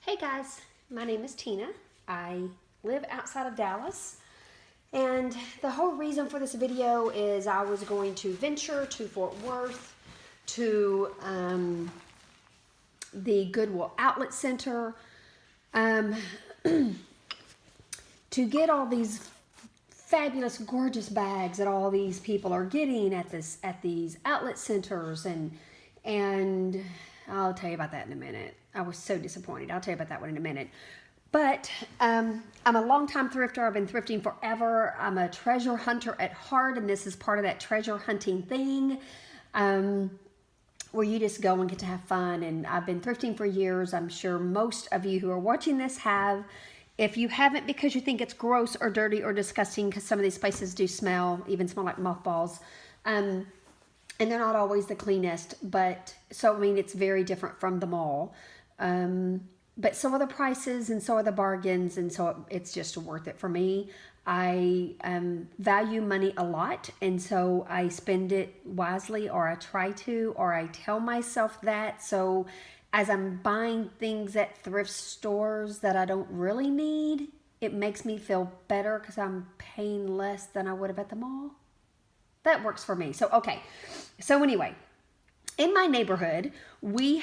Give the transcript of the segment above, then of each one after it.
Hey guys, my name is Tina. I live outside of Dallas, and the whole reason for this video is I was going to venture to Fort Worth to the Goodwill Outlet Center to get all these fabulous, gorgeous bags that all these people are getting at these outlet centers, and I'll tell you about that in a minute. I was so disappointed. I'll tell you about that one in a minute. But I'm a longtime thrifter. I've been thrifting forever. I'm a treasure hunter at heart, and this is part of that treasure hunting thing where you just go and get to have fun. And I've been thrifting for years. I'm sure most of you who are watching this have. If you haven't because you think it's gross or dirty or disgusting, because some of these places do even smell like mothballs, and they're not always the cleanest, but so I mean it's very different from the mall. But so are the prices and so are the bargains, and so it's just worth it for me. I value money a lot, and so I spend it wisely, or I try to, or I tell myself that. So as I'm buying things at thrift stores that I don't really need, it makes me feel better because I'm paying less than I would have at the mall. That works for me. So, okay. So anyway, in my neighborhood, we're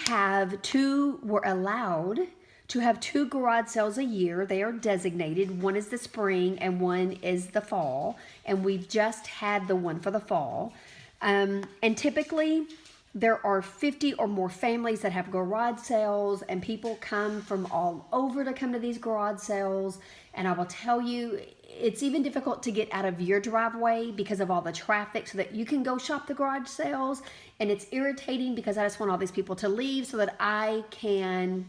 allowed to have 2 garage sales a year. They are designated. One is the spring and one is the fall. And we've just had the one for the fall. And typically, there are 50 or more families that have garage sales, and people come from all over to come to these garage sales. And I will tell you, it's even difficult to get out of your driveway because of all the traffic so that you can go shop the garage sales. And it's irritating because I just want all these people to leave so that I can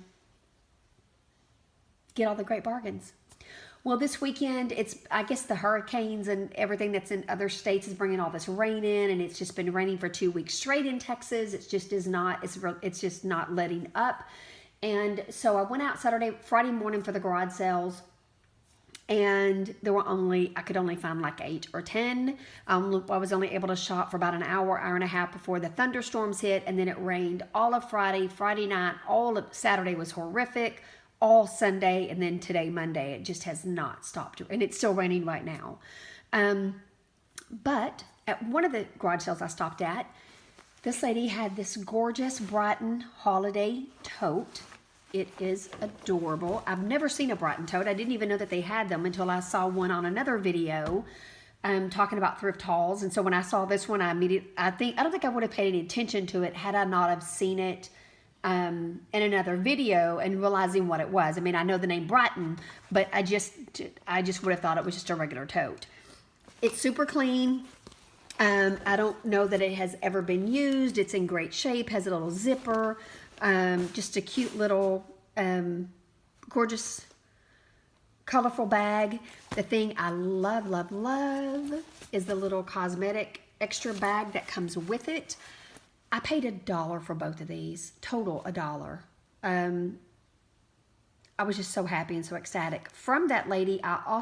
get all the great bargains. Well, this weekend, I guess the hurricanes and everything that's in other states is bringing all this rain in, and it's just been raining for 2 weeks straight in Texas. It's just not letting up. And so I went out Friday morning for the garage sales, and I could only find like 8 or 10. I was only able to shop for about an hour and a half before the thunderstorms hit, and then it rained all of Friday night. All of Saturday was horrific. All Sunday, and then today, Monday, it just has not stopped. And it's still raining right now. But at one of the garage sales I stopped at, this lady had this gorgeous Brighton holiday tote. It is adorable. I've never seen a Brighton tote. I didn't even know that they had them until I saw one on another video talking about thrift hauls. And so when I saw this one, I don't think I would have paid any attention to it had I not have seen it in another video and realizing what it was. I mean, I know the name Brighton, but I just would have thought it was just a regular tote. It's super clean. I don't know that it has ever been used. It's in great shape, has a little zipper, just a cute little gorgeous colorful bag. The thing I love is the little cosmetic extra bag that comes with it. I paid $1 for both of these, total $1. I was just so happy and so ecstatic. From that lady, I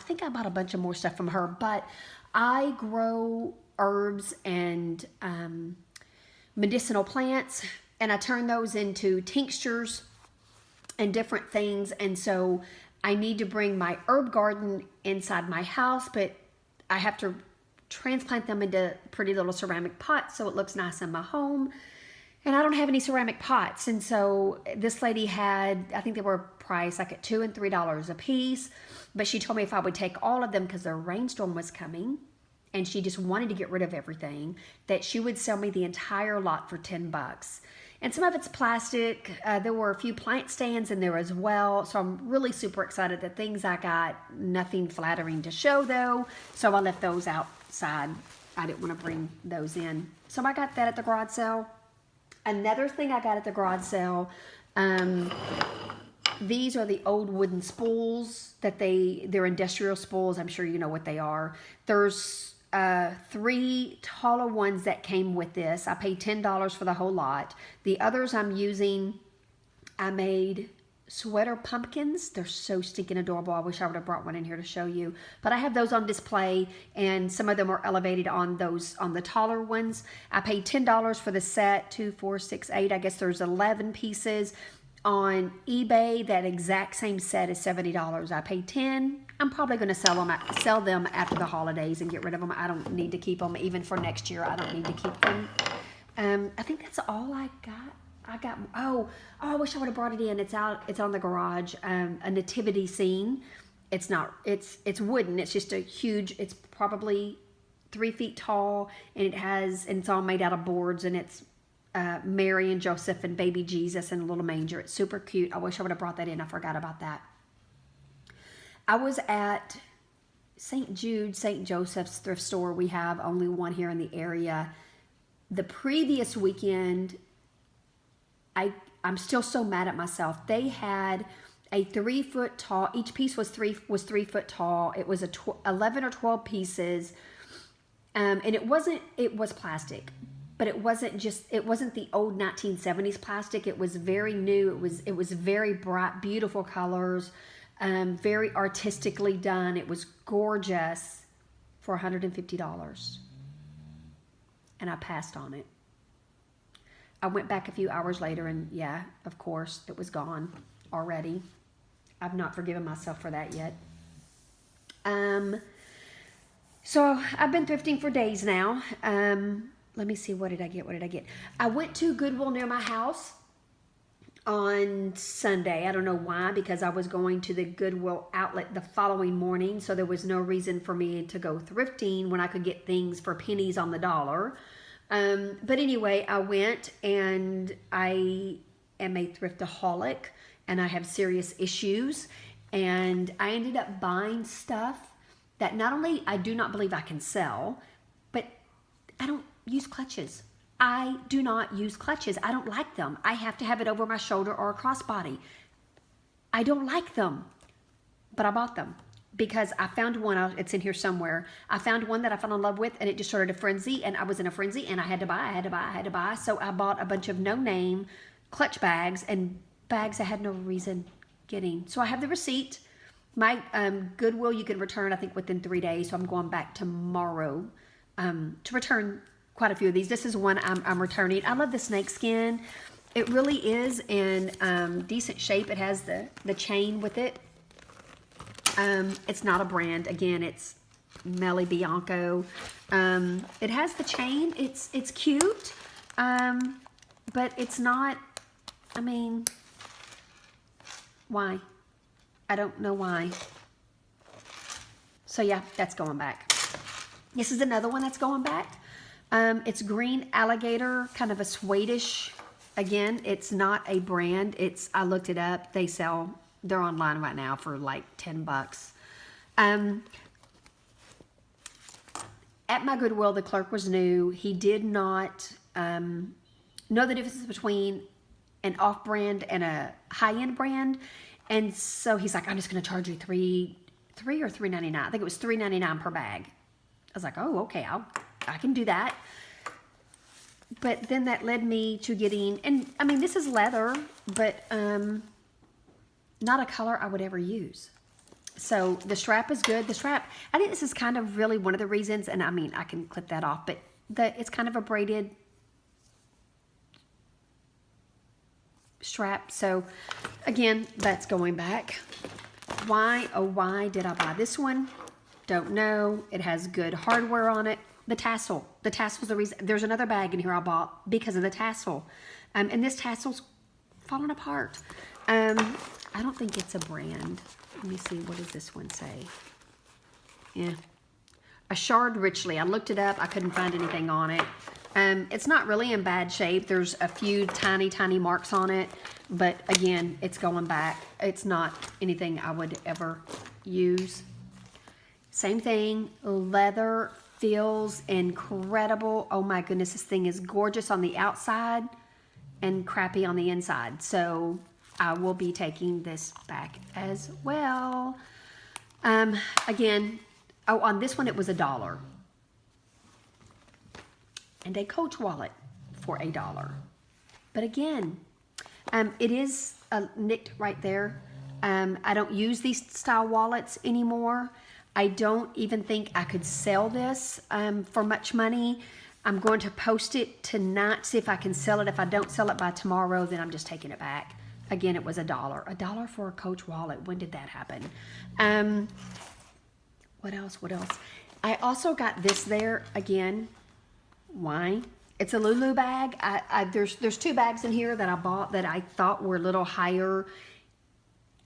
think I bought a bunch of more stuff from her, but I grow herbs and medicinal plants, and I turn those into tinctures and different things. And so I need to bring my herb garden inside my house, but I have to transplant them into pretty little ceramic pots so it looks nice in my home. And I don't have any ceramic pots. And so this lady had, I think they were priced like at $2 and $3 a piece. But she told me if I would take all of them, because a rainstorm was coming and she just wanted to get rid of everything, that she would sell me the entire lot for $10. And some of it's plastic. There were a few plant stands in there as well. So I'm really super excited. The things I got, nothing flattering to show though. So I left those outside. I didn't want to bring those in. So I got that at the garage sale. Another thing I got at the garage sale, these are the old wooden spools they're industrial spools. I'm sure you know what they are. There's 3 taller ones that came with this. I paid $10 for the whole lot. The others I'm using, I made sweater pumpkins. They're so stinking adorable. I wish I would have brought one in here to show you. But I have those on display, and some of them are elevated on the taller ones. I paid $10 for the set, 2, 4, 6, 8. I guess there's 11 pieces. On eBay, that exact same set is $70. I paid $10. I'm probably going to sell them after the holidays and get rid of them. I don't need to keep them even for next year. I don't need to keep them. I think that's all I got. I wish I would have brought it in. It's on the garage. A nativity scene. It's it's wooden. It's just a huge, it's probably 3 feet tall, and it's all made out of boards, and it's Mary and Joseph and baby Jesus in a little manger. It's super cute. I wish I would have brought that in. I forgot about that. I was at St. Jude, St. Joseph's thrift store. We have only one here in the area. The previous weekend, I'm still so mad at myself. They had a 3 foot tall, each piece was 3 foot tall. It was 11 or 12 pieces. And it was plastic, but it wasn't the old 1970s plastic. It was very new. It was very bright, beautiful colors, very artistically done. It was gorgeous for $150. And I passed on it. I went back a few hours later, and yeah, of course, it was gone already. I've not forgiven myself for that yet. So I've been thrifting for days now. Let me see, what did I get? I went to Goodwill near my house on Sunday. I don't know why, because I was going to the Goodwill Outlet the following morning, so there was no reason for me to go thrifting when I could get things for pennies on the dollar. But anyway, I went, and I am a thriftaholic, and I have serious issues, and I ended up buying stuff that not only I do not believe I can sell, but I don't use clutches. I do not use clutches. I don't like them. I have to have it over my shoulder or a crossbody. I don't like them, but I bought them because I found one. It's in here somewhere. I found one that I fell in love with, and it just started a frenzy, and I was in a frenzy, and I had to buy. So I bought a bunch of no-name clutch bags and bags I had no reason getting. So I have the receipt. My Goodwill, you can return, I think, within 3 days. So I'm going back tomorrow to return quite a few of these. This is one I'm returning. I love the snake skin. It really is in decent shape. It has the chain with it. It's not a brand. Again, it's Melly Bianco. It has the chain. It's cute, but it's not, I mean, why? I don't know why. So yeah, that's going back. This is another one that's going back. It's green alligator, kind of a suede-ish. Again, it's not a brand. I looked it up. They're online right now for like $10. At my Goodwill, the clerk was new. He did not know the difference between an off-brand and a high-end brand. And so he's like, I'm just going to charge you $3 or $3.99. I think it was $3.99 per bag. I was like, oh, okay, I can do that. But then that led me to getting, and I mean, this is leather, but not a color I would ever use. So the strap is good. The strap, I think this is kind of really one of the reasons, and I mean, I can clip that off, but it's kind of a braided strap. So again, that's going back. Why, oh why did I buy this one? Don't know. It has good hardware on it. The tassel's the reason. There's another bag in here I bought because of the tassel. And this tassel's falling apart. I don't think it's a brand. Let me see, what does this one say? Yeah. Ashard Richley. I looked it up. I couldn't find anything on it. It's not really in bad shape. There's a few tiny, tiny marks on it. But again, it's going back. It's not anything I would ever use. Same thing. Leather feels incredible. Oh my goodness, this thing is gorgeous on the outside and crappy on the inside. So I will be taking this back as well. Again, on this one it was $1. And a Coach wallet for $1. But again, it is nicked right there. I don't use these style wallets anymore. I don't even think I could sell this for much money. I'm going to post it tonight, see if I can sell it. If I don't sell it by tomorrow, then I'm just taking it back. Again, it was $1. $1 for a Coach wallet. When did that happen? What else? What else? I also got this there again. Why? It's a Lulu bag. There's 2 bags in here that I bought that I thought were a little higher.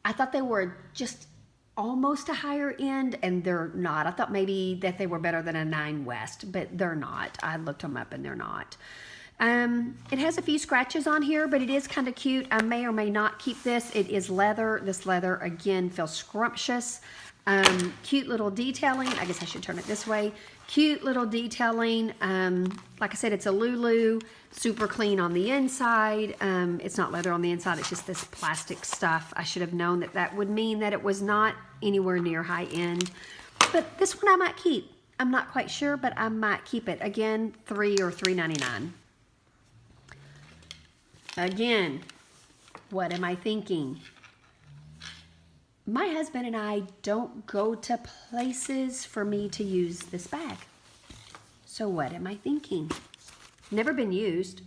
I thought they were just almost a higher end, and they're not. I thought maybe that they were better than a 9 West, but they're not. I looked them up and they're not. It has a few scratches on here, but it is kind of cute. I may or may not keep this. It is leather. This leather, again, feels scrumptious. Cute little detailing. I guess I should turn it this way. Cute little detailing. Like I said, it's a Lulu. Super clean on the inside. It's not leather on the inside. It's just this plastic stuff. I should have known that that would mean that it was not anywhere near high end. But this one I might keep. I'm not quite sure, but I might keep it. Again, $3 or $3.99. Again, what am I thinking? My husband and I don't go to places for me to use this bag. So what am I thinking? Never been used.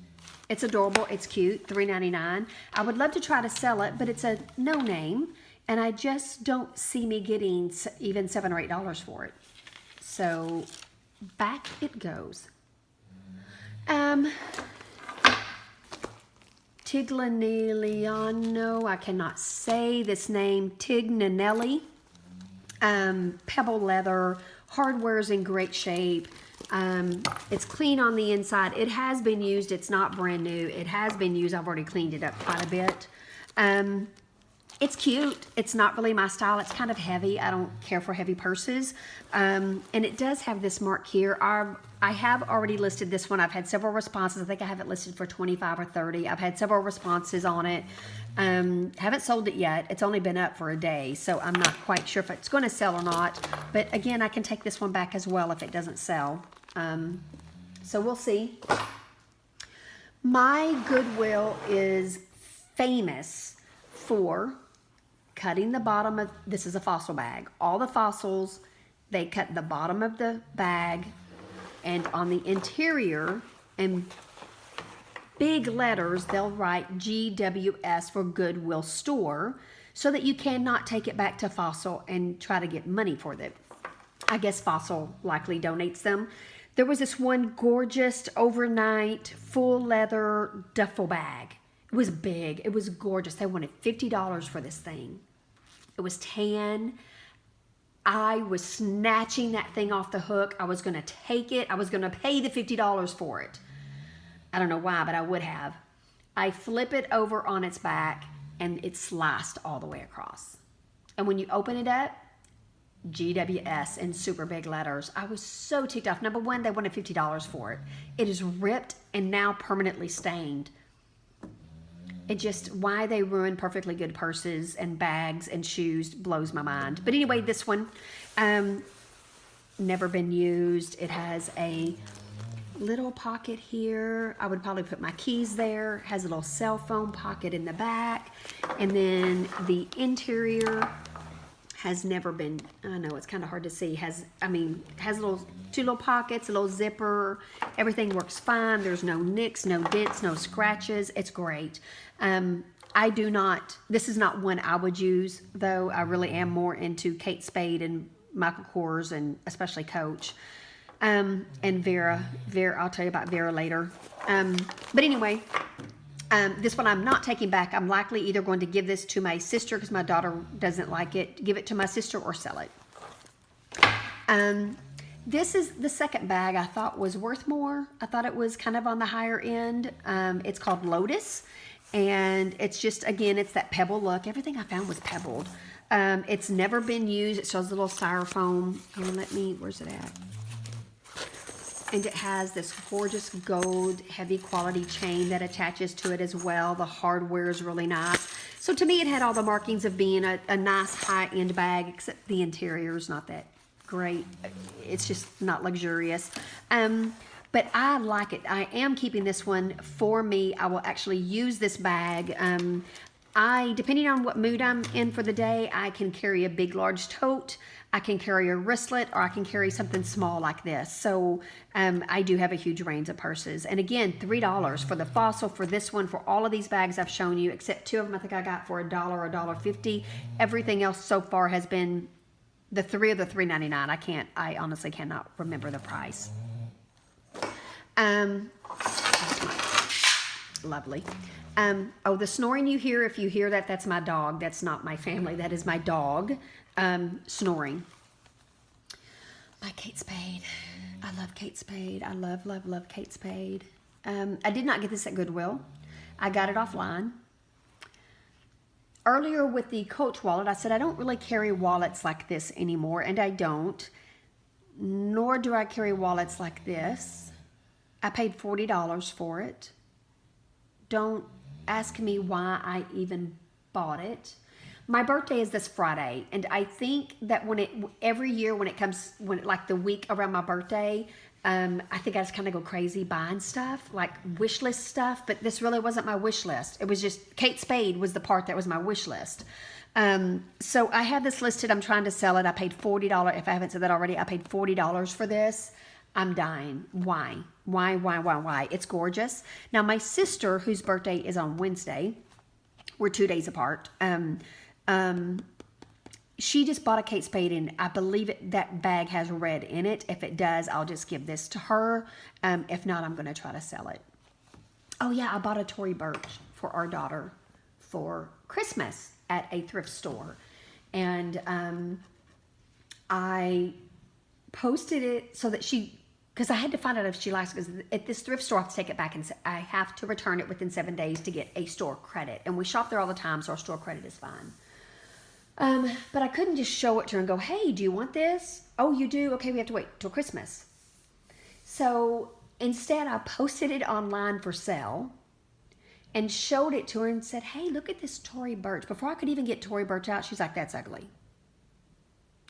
It's adorable. It's cute. $3.99. I would love to try to sell it, but it's a no name, and I just don't see me getting even $7 or $8 for it. So back it goes. Tigliano, I cannot say this name, Tignanelli, pebble leather, hardware is in great shape. It's clean on the inside. It has been used. It's not brand new. It has been used. I've already cleaned it up quite a bit. It's cute. It's not really my style. It's kind of heavy. I don't care for heavy purses. And it does have this mark here. I have already listed this one. I've had several responses. I think I have it listed for 25 or 30. I've had several responses on it. Haven't sold it yet. It's only been up for a day, so I'm not quite sure if it's going to sell or not. But again, I can take this one back as well if it doesn't sell. So we'll see. My Goodwill is famous for cutting the bottom of, this is a fossil bag. All the fossils, they cut the bottom of the bag, and on the interior, in big letters, they'll write GWS for Goodwill Store, so that you cannot take it back to Fossil and try to get money for them. I guess Fossil likely donates them. There was this one gorgeous overnight full leather duffel bag. It was big. It was gorgeous. They wanted $50 for this thing. It was tan. I was snatching that thing off the hook. I was going to take it. I was going to pay the $50 for it. I don't know why, but I would have. I flip it over on its back, and it's sliced all the way across. And when you open it up, GWS in super big letters. I was so ticked off. Number one, they wanted $50 for it. It is ripped and now permanently stained. It just, why they ruin perfectly good purses and bags and shoes blows my mind. But anyway, this one, never been used. It has a little pocket here. I would probably put my keys there. Has a little cell phone pocket in the back. And then the interior has never been, I know it's kind of hard to see, has two little pockets, a little zipper, everything works fine. There's no nicks, no dents, no scratches. It's great. This is not one I would use, though. I really am more into Kate Spade and Michael Kors, and especially Coach, and Vera, I'll tell you about Vera later. But anyway, this one I'm not taking back. I'm likely either going to give this to my sister because my daughter doesn't like it, give it to my sister, or sell it. This is the second bag I thought was worth more. I thought it was kind of on the higher end. It's called Lotus, and it's just, again, it's that pebble look. Everything I found was pebbled. It's never been used. It shows a little styrofoam. Where's it at? And it has this gorgeous gold heavy quality chain that attaches to it as well. The hardware is really nice. So to me, it had all the markings of being a nice high-end bag, except the interior is not that great. It's just not luxurious. But I like it. I am keeping this one for me. I will actually use this bag. depending on what mood I'm in for the day, I can carry a big, large tote, I can carry a wristlet, or I can carry something small like this. So I do have a huge range of purses. And again, $3 for the Fossil, for this one, for all of these bags I've shown you, except 2 of them I think I got for $1 or $1.50. Everything else so far has been the 3 of the $3.99. I honestly cannot remember the price. Lovely. Oh, the snoring you hear, if you hear that, that's my dog. That's not my family. That is my dog snoring. My Kate Spade. I love Kate Spade. I love, love, love Kate Spade. I did not get this at Goodwill. I got it offline. Earlier with the Coach wallet, I said I don't really carry wallets like this anymore, and I don't. Nor do I carry wallets like this. I paid $40 for it. Don't ask me why I even bought it. My birthday is this Friday, and I think that every year when it comes, like the week around my birthday, I think I just kind of go crazy buying stuff, like wish list stuff, but this really wasn't my wish list. It was just Kate Spade was the part that was my wish list. So I have this listed. I'm trying to sell it. I paid $40. If I haven't said that already, I paid $40 for this. I'm dying. Why? Why? It's gorgeous. Now, my sister, whose birthday is on Wednesday, we're 2 days apart, she just bought a Kate Spade, and I believe that bag has red in it. If it does, I'll just give this to her. If not, I'm going to try to sell it. Oh, yeah, I bought a Tory Burch for our daughter for Christmas at a thrift store. And I posted it so that because I had to find out if she likes it, because at this thrift store I have to take it back and I have to return it within 7 days to get a store credit. And we shop there all the time, so our store credit is fine. But I couldn't just show it to her and go, hey, do you want this? Oh, you do? Okay, we have to wait till Christmas. So instead I posted it online for sale and showed it to her and said, hey, look at this Tory Burch. Before I could even get Tory Burch out, she's like, that's ugly.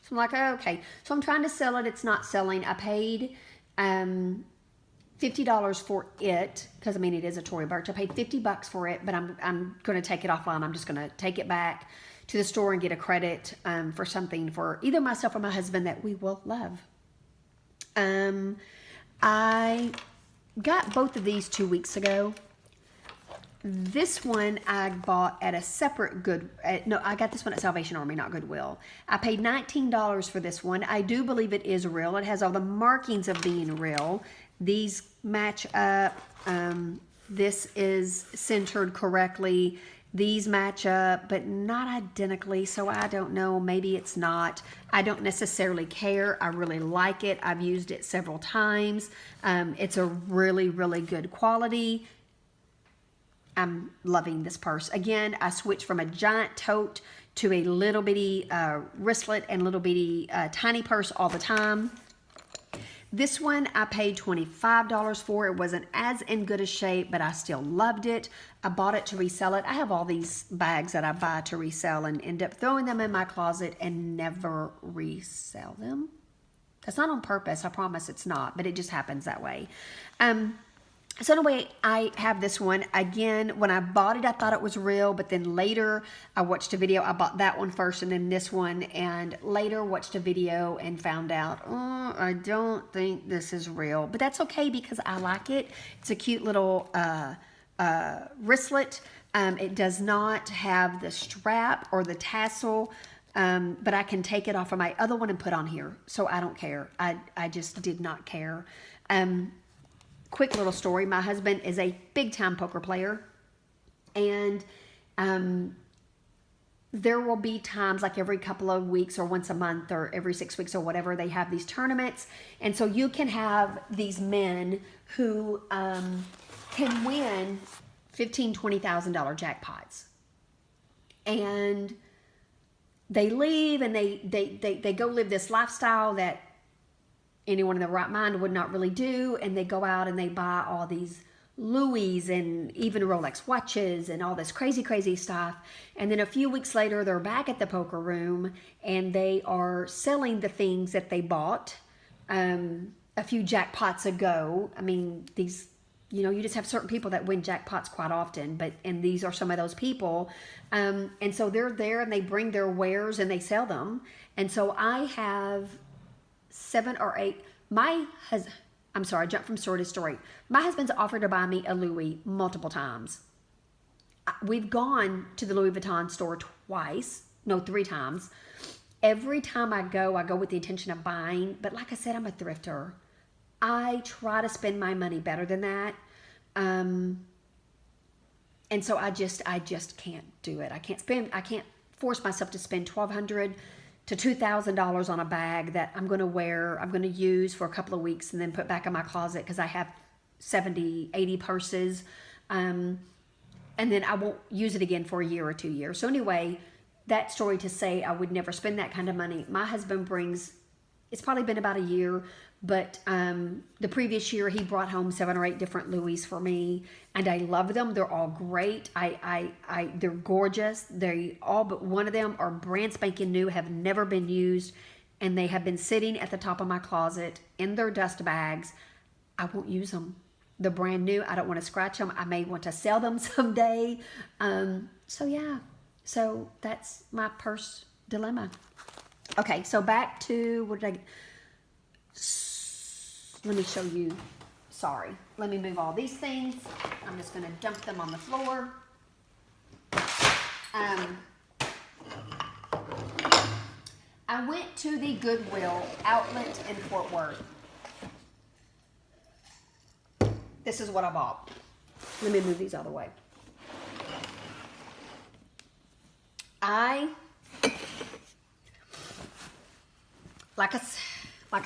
So I'm like, oh, okay. So I'm trying to sell it. It's not selling. I paid $50 for it, because I mean it is a Tory Burch. I paid $50 for it, but I'm going to take it offline. I'm just going to take it back to the store and get a credit for something for either myself or my husband that we will love. I got both of these 2 weeks ago. This one I bought at a separate I got this one at Salvation Army, not Goodwill. I paid $19 for this one. I do believe it is real. It has all the markings of being real. These match up. This is centered correctly. These match up, but not identically, so I don't know. Maybe it's not. I don't necessarily care. I really like it. I've used it several times. It's a really, really good quality. I'm loving this purse. Again, I switched from a giant tote to a little bitty wristlet and little bitty tiny purse all the time. This one I paid $25 for. It wasn't as in good a shape, but I still loved it. I bought it to resell it. I have all these bags that I buy to resell and end up throwing them in my closet and never resell them. That's not on purpose. I promise it's not, but it just happens that way. So anyway, I have this one. Again, when I bought it, I thought it was real, but then later I watched a video. I bought that one first and then this one, and later watched a video and found out, oh, I don't think this is real. But that's okay because I like it. It's a cute little wristlet. It does not have the strap or the tassel, but I can take it off of my other one and put on here. So I don't care. I just did not care. Quick little story. My husband is a big time poker player, and there will be times like every couple of weeks or once a month or every 6 weeks or whatever, they have these tournaments. And so you can have these men who can win $15,000, $20,000 jackpots, and they leave and they go live this lifestyle that anyone in their right mind would not really do, and they go out and they buy all these Louis and even Rolex watches and all this crazy stuff, and then a few weeks later they're back at the poker room and they are selling the things that they bought a few jackpots ago. I mean, these you know, you just have certain people that win jackpots quite often, and these are some of those people. And so they're there and they bring their wares and they sell them. And so I have 7 or 8. I'm sorry, I jumped from story to story. My husband's offered to buy me a Louis multiple times. We've gone to the Louis Vuitton store 3 times. Every time I go with the intention of buying. But like I said, I'm a thrifter. I try to spend my money better than that. And so I just can't do it. I can't force myself to spend $1,200 to $2,000 on a bag that I'm going to wear, I'm going to use for a couple of weeks and then put back in my closet because I have 70, 80 purses. And then I won't use it again for a year or 2 years. So anyway, that story to say I would never spend that kind of money. My husband brings, it's probably been about a year, but the previous year he brought home 7 or 8 different Louis for me, and I love them. They're all great. They're gorgeous. They all but one of them are brand spanking new, have never been used, and they have been sitting at the top of my closet in their dust bags. I won't use them. They're brand new. I don't want to scratch them. I may want to sell them someday. So yeah, so that's my purse dilemma. Okay, so back to, what did I get? Let me show you. Sorry. Let me move all these things. I'm just going to dump them on the floor. I went to the Goodwill Outlet in Fort Worth. This is what I bought. Let me move these out of the way. Like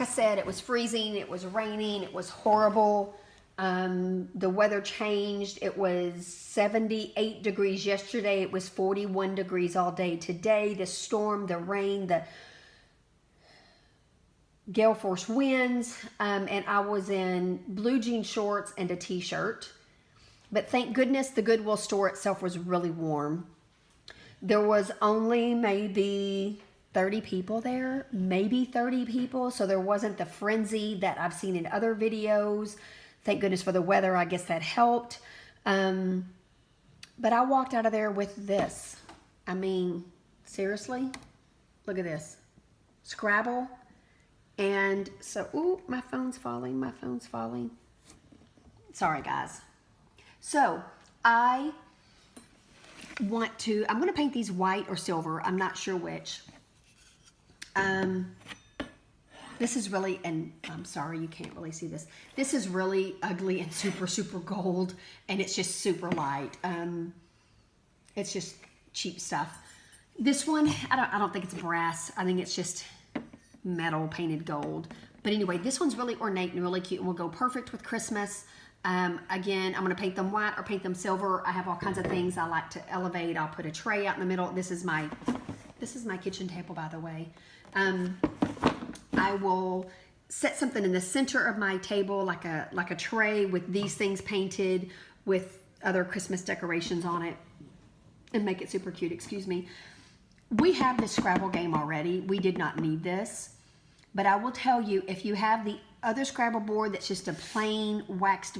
I said, it was freezing, it was raining, it was horrible. The weather changed. It was 78 degrees yesterday. It was 41 degrees all day today. The storm, the rain, the gale force winds, and I was in blue jean shorts and a t-shirt. But thank goodness the Goodwill store itself was really warm. There was only maybe 30 people there, maybe 30 people, so there wasn't the frenzy that I've seen in other videos. Thank goodness for the weather. I guess that helped. But I walked out of there with this. I mean, seriously, look at this. Scrabble. And so, ooh, my phone's falling. My phone's falling. Sorry, guys. So, I'm going to paint these white or silver. I'm not sure which. This is really, and I'm sorry, you can't really see this. This is really ugly and super, super gold, and it's just super light. It's just cheap stuff. This one, I don't think it's brass. I think it's just metal painted gold. But anyway, this one's really ornate and really cute and will go perfect with Christmas. Again, I'm going to paint them white or paint them silver. I have all kinds of things I like to elevate. I'll put a tray out in the middle. This is my kitchen table, by the way. I will set something in the center of my table, like a tray with these things painted with other Christmas decorations on it, and make it super cute. Excuse me. We have this Scrabble game already. We did not need this, but I will tell you, if you have the other Scrabble board that's just a plain waxed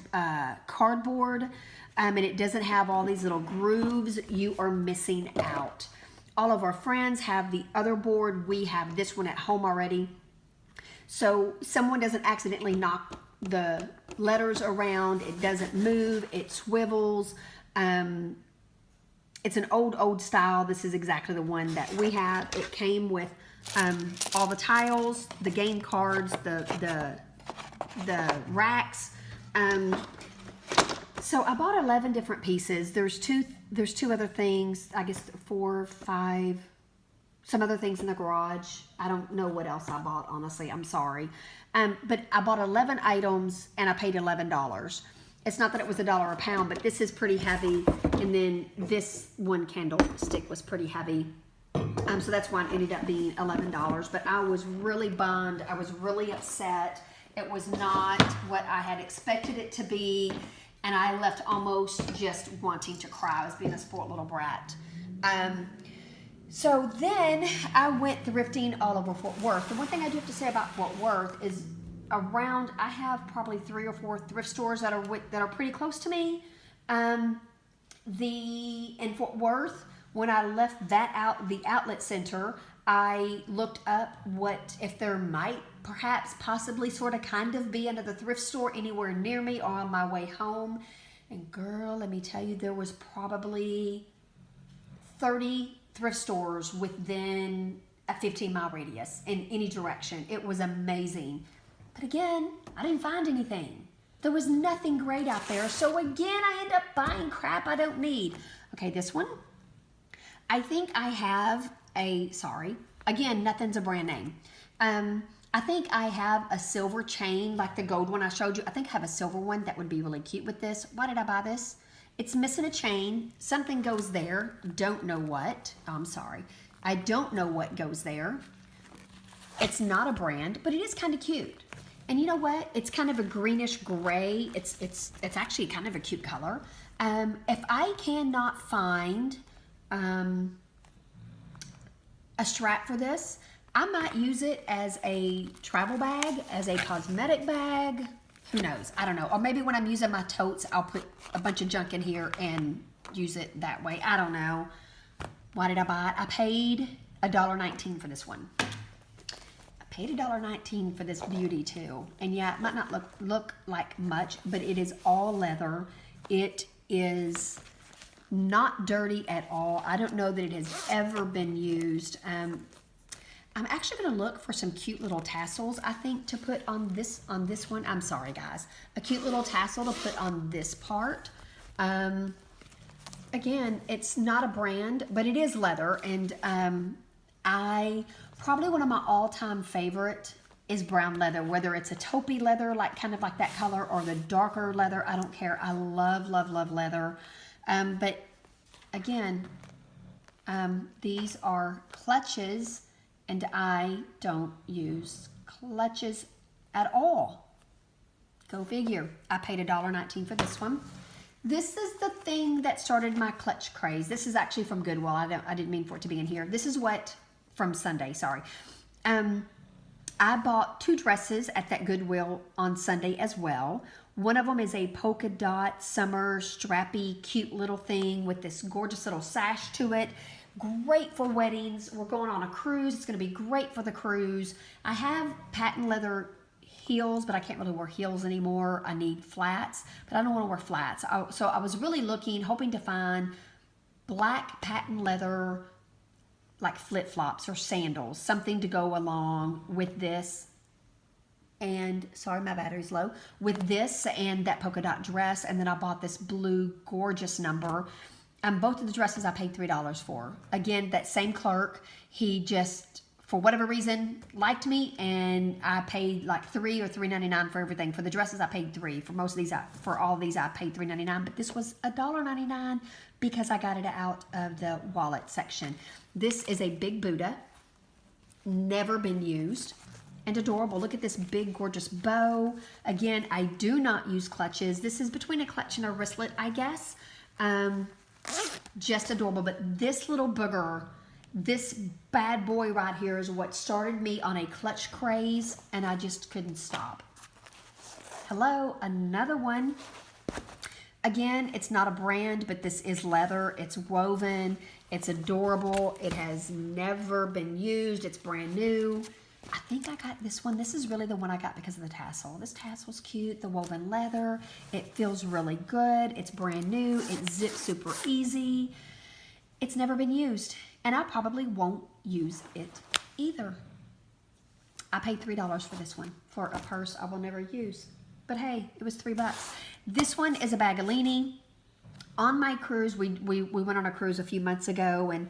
cardboard, and it doesn't have all these little grooves, you are missing out. All of our friends have the other board. We have this one at home already. So someone doesn't accidentally knock the letters around. It doesn't move. It swivels. It's an old style. This is exactly the one that we have. It came with all the tiles, the game cards, the racks. So I bought 11 different pieces. There's two other things, I guess 4, 5, some other things in the garage. I don't know what else I bought, honestly. I'm sorry. But I bought 11 items and I paid $11. It's not that it was $1 a pound, but this is pretty heavy. And then this one candlestick was pretty heavy. So that's why it ended up being $11. But I was really bummed. I was really upset. It was not what I had expected it to be. And I left almost just wanting to cry. I was being a spoiled little brat. So then I went thrifting all over Fort Worth. The one thing I do have to say about Fort Worth is around, I have probably 3 or 4 thrift stores that are pretty close to me. In Fort Worth, when I left the outlet center, I looked up if there might perhaps possibly sort of kind of be another thrift store anywhere near me or on my way home. And girl, let me tell you, there was probably 30 thrift stores within a 15-mile radius in any direction. It was amazing. But again, I didn't find anything. There was nothing great out there. So again, I end up buying crap I don't need. Okay, this one. I think I have again, nothing's a brand name. I think I have a silver chain, like the gold one I showed you. I think I have a silver one that would be really cute with this. Why did I buy this? It's missing a chain. Something goes there. Don't know what. Oh, I'm sorry. I don't know what goes there. It's not a brand, but it is kind of cute. And you know what? It's kind of a greenish gray. It's actually kind of a cute color. If I cannot find a strap for this, I might use it as a travel bag, as a cosmetic bag. Who knows? I don't know. Or maybe when I'm using my totes, I'll put a bunch of junk in here and use it that way. I don't know. Why did I buy it? I paid $1.19 for this one. I paid $1.19 for this beauty too. And yeah, it might not look like much, but it is all leather. It is not dirty at all. I don't know that it has ever been used. I'm actually going to look for some cute little tassels, I think, to put on this one. I'm sorry, guys. A cute little tassel to put on this part. Again, it's not a brand, but it is leather. And probably one of my all-time favorite is brown leather, whether it's a taupey leather, kind of like that color, or the darker leather. I don't care. I love, love, love leather. But again, these are clutches. And I don't use clutches at all. Go figure. I paid $1.19 for this one. This is the thing that started my clutch craze. This is actually from Goodwill. I didn't mean for it to be in here. This is from Sunday, sorry. I bought 2 dresses at that Goodwill on Sunday as well. One of them is a polka dot summer strappy cute little thing with this gorgeous little sash to it. Great for weddings. We're going on a cruise. It's going to be great for the cruise. I have patent leather heels, but I can't really wear heels anymore. I need flats, but I don't want to wear flats. So I was really hoping to find black patent leather, like flip-flops or sandals, something to go along with this. And sorry, my battery's low. With this and that polka dot dress, and then I bought this blue gorgeous number. Both of the dresses I paid $3 for. Again, that same clerk, he just, for whatever reason, liked me, and I paid like $3 or $3.99 for everything. For the dresses, I paid $3. For most of these, for all of these, I paid $3.99. But this was $1.99 because I got it out of the wallet section. This is a big Buddha, never been used, and adorable. Look at this big, gorgeous bow. Again, I do not use clutches. This is between a clutch and a wristlet, I guess. Just adorable. But this little booger, this bad boy right here is what started me on a clutch craze, and I just couldn't stop. Hello, another one. Again, it's not a brand, but this is leather. It's woven. It's adorable. It has never been used. It's brand new. I think I got this one. This is really the one I got because of the tassel. This tassel's cute. The woven leather. It feels really good. It's brand new. It zips super easy. It's never been used. And I probably won't use it either. I paid $3 for this one. For a purse I will never use. But hey, it was $3. This one is a Bagolini. On my cruise, we went on a cruise a few months ago, and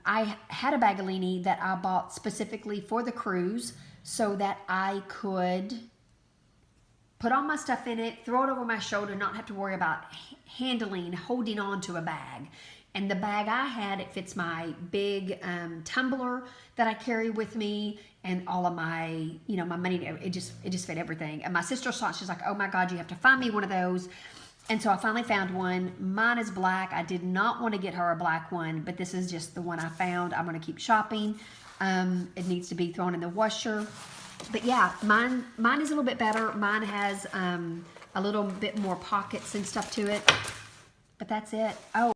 I had a Bagolini that I bought specifically for the cruise so that I could put all my stuff in it, throw it over my shoulder, not have to worry about holding on to a bag. And the bag I had, it fits my big tumbler that I carry with me, and all of my, my money. It just fit everything. And my sister saw it. She's like, "Oh my God, you have to find me one of those." And so I finally found one. Mine is black. I did not want to get her a black one, but this is just the one I found. I'm going to keep shopping. It needs to be thrown in the washer. But yeah, mine is a little bit better. Mine has a little bit more pockets and stuff to it. But that's it. Oh.